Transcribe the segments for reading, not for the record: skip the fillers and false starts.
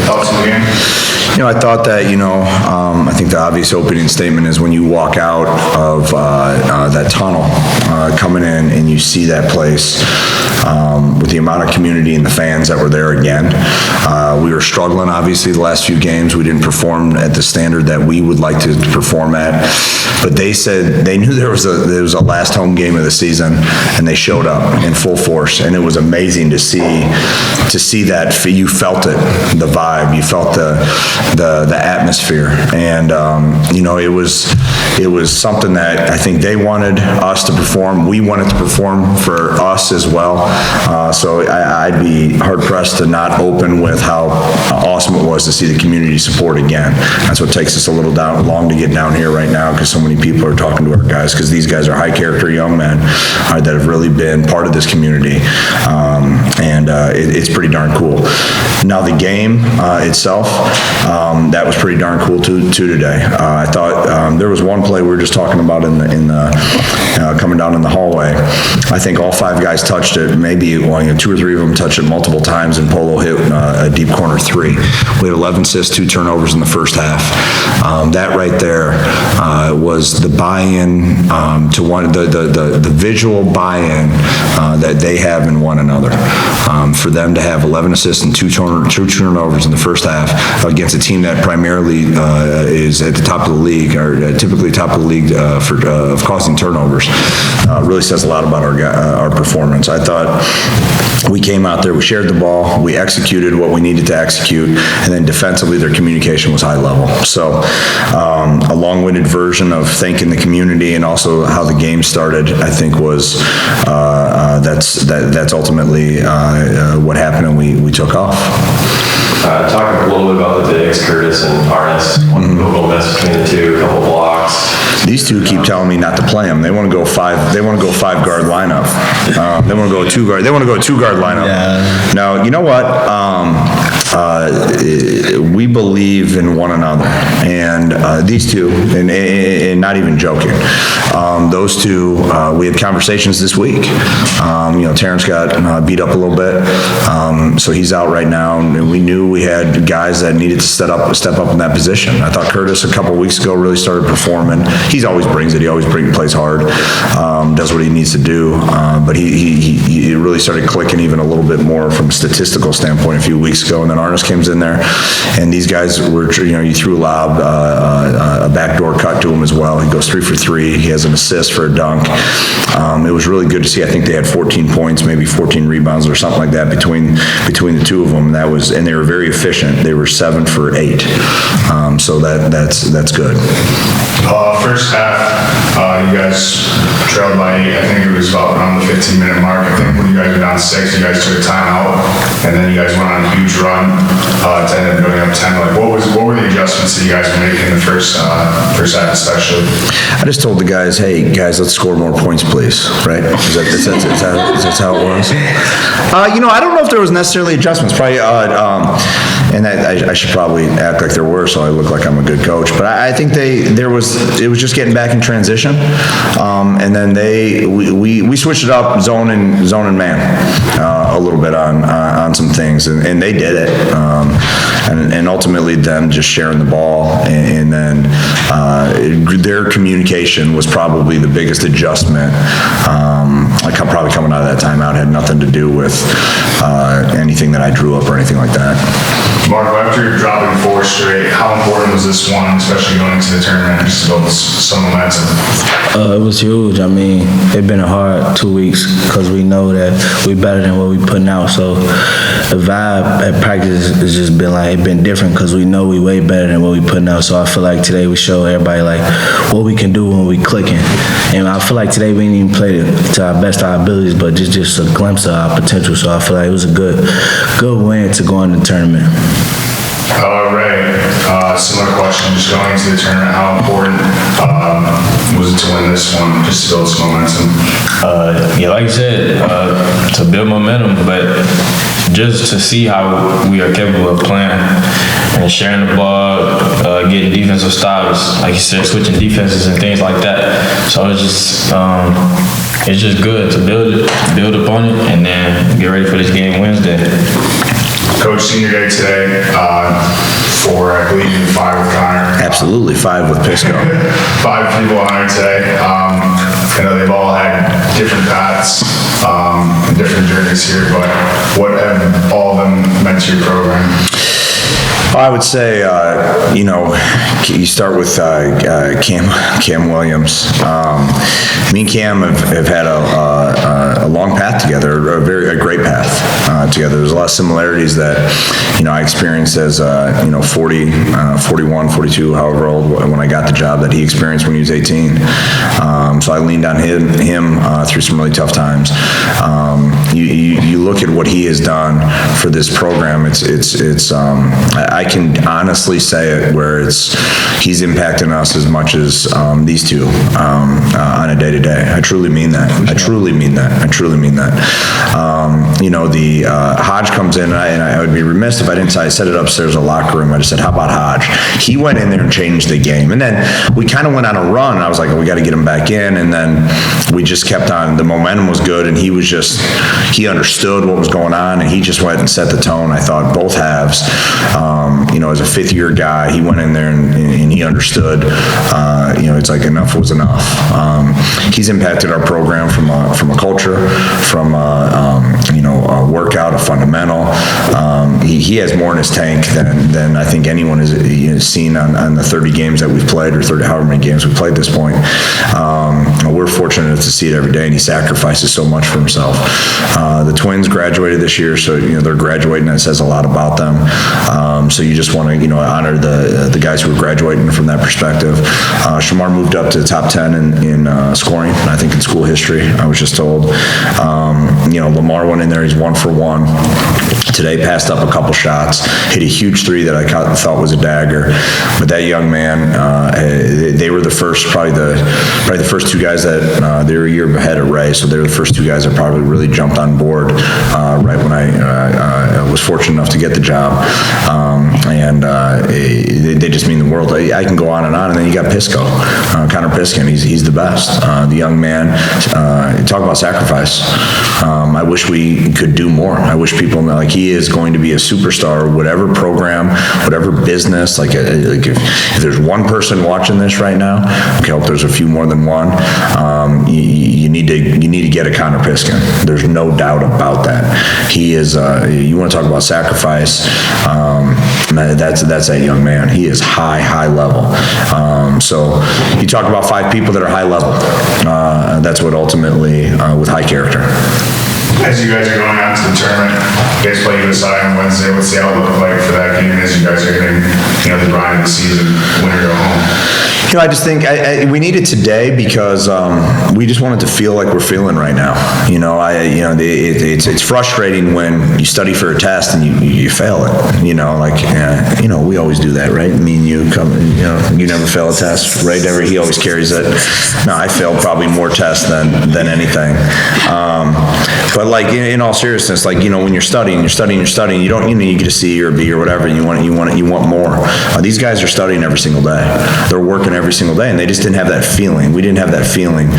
thoughts of the game? I thought that, I think the obvious opening statement is when you walk out of that tunnel coming in and you see that place with the amount of community and the fans that were there again. We were struggling, obviously, the last few games. We didn't perform at the standard that we would like to perform at. But they said they knew there was a last home game of the season, and they showed up in full force. And it was amazing to see that. You felt it, the vibe. You felt the atmosphere. And, it was something that I think they wanted us to perform. We wanted to perform for us as well. So I'd be hard-pressed to not open with how awesome it was to see the community support again. That's what takes us a little long to get down here right now, because so many people are talking to our guys, because these guys are high-character young men that have really been part of this community. It's pretty darn cool. Now, the game itself, that was pretty darn cool too today. I thought there was one play we were just talking about in the coming down in the hallway. I think all 5 guys touched it. Maybe 2 or 3 of them touched it multiple times, and Polo hit a deep corner 3. We had 11 assists, 2 turnovers in the first half. That right there was the buy-in to the visual buy-in that they have in one another. For them to have 11 assists and 2 turnovers in the first half against a team that primarily is at the top of the league, or typically top of the league of causing turnovers, really says a lot about our performance. I thought we came out there, we shared the ball, we executed what we needed to execute, and then defensively their communication was high level. So a long-winded version of thanking the community and also how the game started, I think was that's ultimately what happened, and we took off. Talking a little bit about the bigs, Curtis and Arnes, one little mess between the two, a couple blocks. These two keep telling me not to play them. They want to go 5 guard lineup. They want to go 2 guard. They want to go 2 guard lineup. Yeah. Now, you know what? We believe in one another, and these two, and not even joking, those two, we had conversations this week. Terrence got beat up a little bit, so he's out right now, and we knew we had guys that needed to step up in that position. I thought Curtis a couple weeks ago really started performing. He always brings it. He always plays hard, does what he needs to do, but he really started clicking even a little bit more from a statistical standpoint a few weeks ago, and then Arnes comes in there, and these guys were, you threw a lob, a backdoor cut to him as well. He goes 3 for 3. He has an assist for a dunk. It was really good to see. I think they had 14 points, maybe 14 rebounds or something like that between the two of them. And they were very efficient. They were 7 for 8. So that's good. First half, you guys trailed by 8. I think it was about around the 15-minute mark. I think when you guys were down 6, you guys took a timeout, and then you guys went on a huge run to end up going up 10. What were the adjustments that you guys were making in the first half especially? I just told the guys, hey, guys, let's score more points, please, right? Is that how it was? I don't know if there was necessarily adjustments. Probably, and I should probably act like there were, so I look like I'm a good coach. But I think it was just getting back in transition, and then we switched it up, zone and man, a little bit on some things, and they did it, and ultimately them just sharing the ball, and then their communication was probably the biggest adjustment. Probably coming out of that timeout had nothing to do with anything that I drew up or anything like that. Marco, after you're dropping 4 straight, how important was this one, especially going into the tournament, just to build some momentum? It was huge. I mean, it's been a hard 2 weeks because we know that we're better than what we're putting out. So the vibe at practice has just been it's been different because we know we way better than what we're putting out. So I feel like today we show everybody what we can do when we clicking. And I feel like today we didn't even play to our best of our abilities, but just a glimpse of our potential. So I feel like it was a good win to go in the tournament. Ray, similar question, just going into the tournament, how important was it to win this one, just to build some momentum? Like you said, to build momentum, but just to see how we are capable of playing and sharing the ball, getting defensive stops, like you said, switching defenses and things like that. So it's just good to build upon it and then get ready for this game Wednesday. Coach, senior day today, for, I believe, you 5 with Connor. Absolutely, 5 with Pisco. 5 people on here today. I know they've all had different paths, and different journeys here, but what have all of them meant to your program? I would say, you start with Cam Williams. Me and Cam have had a long path together, a great path together. There's a lot of similarities that, I experienced as, 40, 41, 42, however old, when I got the job that he experienced when he was 18. So I leaned on him through some really tough times. You look at what he has done for this program, I can honestly say it where he's impacting us as much as these two on a day-to-day. I truly mean that. I truly mean that. Hodge comes in, and I would be remiss if I didn't say, I set it upstairs in the locker room. I just said, how about Hodge? He went in there and changed the game. And then we kind of went on a run. I was like, we got to get him back in. And then we just kept on. The momentum was good, and he understood what was going on, and he just went and set the tone. I thought both halves, as a fifth-year guy, he went in there and he understood, it's like enough was enough. He's impacted our program from a culture, from a workout, a fundamental. He has more in his tank than I think anyone has seen on the 30 games that we've played, or 30, however many games we've played at this point. We're fortunate to see it every day, and he sacrifices so much for himself. The twins graduated this year, so they're graduating. That says a lot about them. So you just want to honor the guys who are graduating from that perspective. Shamar moved up to the top 10 in scoring, I think, in school history, I was just told. Lamar went in there, he's 1 for 1. Today passed up a couple shots, hit a huge 3 that I thought was a dagger. But that young man, they were the first, probably the first 2 guys that they were a year ahead of Ray, so they were the first 2 guys that probably really jumped on board right when I was fortunate enough to get the job. They just mean the world. I can go on, and then you got Pisco, Connor Piskin. He's the best. The young man. Talk about sacrifice. I wish we could do more. I wish people know, he is going to be a superstar, whatever program, whatever business. If there's one person watching this right now, I hope there's a few more than one. You need to get a Connor Piskin. There's no doubt about that. He is. You want to talk about sacrifice? That's that young man. He is high level. So you talk about 5 people that are high level. That's what ultimately with high character. As you guys are going out to the tournament, you guys play USI on Wednesday. What's the outlook like for that game as you guys are getting, the grind of the season, win or go home? I just think we need it today because we just want it to feel like we're feeling right now. It's frustrating when you study for a test and you fail it. We always do that, right? Me and you come, you never fail a test, right? He always carries it. No, I failed probably more tests than anything. But in all seriousness, when you're studying, you don't, you get a C or a B or whatever. You want more. These guys are studying every single day. They're working every single day, and they just didn't have that feeling. We didn't have that feeling.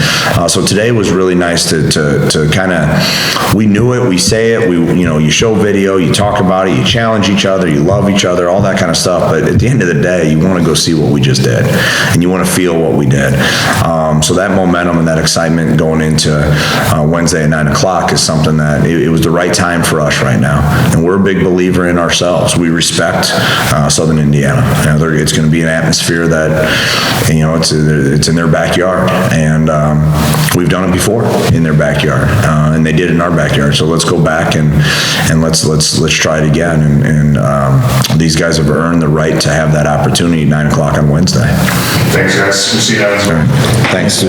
So today was really nice to kind of, we knew it, we say it, you show video, you talk about it, you challenge each other, you love each other, all that kind of stuff. But at the end of the day, you want to go see what we just did, and you want to feel what we did. So that momentum and that excitement going into Wednesday at 9 o'clock is something that it was the right time for us right now. And we're a big believer in ourselves. We respect Southern Indiana. It's going to be an atmosphere that, it's in their backyard, and we've done it before in their backyard, and they did it in our backyard. So let's go back and let's try it again. And these guys have earned the right to have that opportunity at 9 o'clock on Wednesday. Thanks, guys. We'll see you guys. Thanks.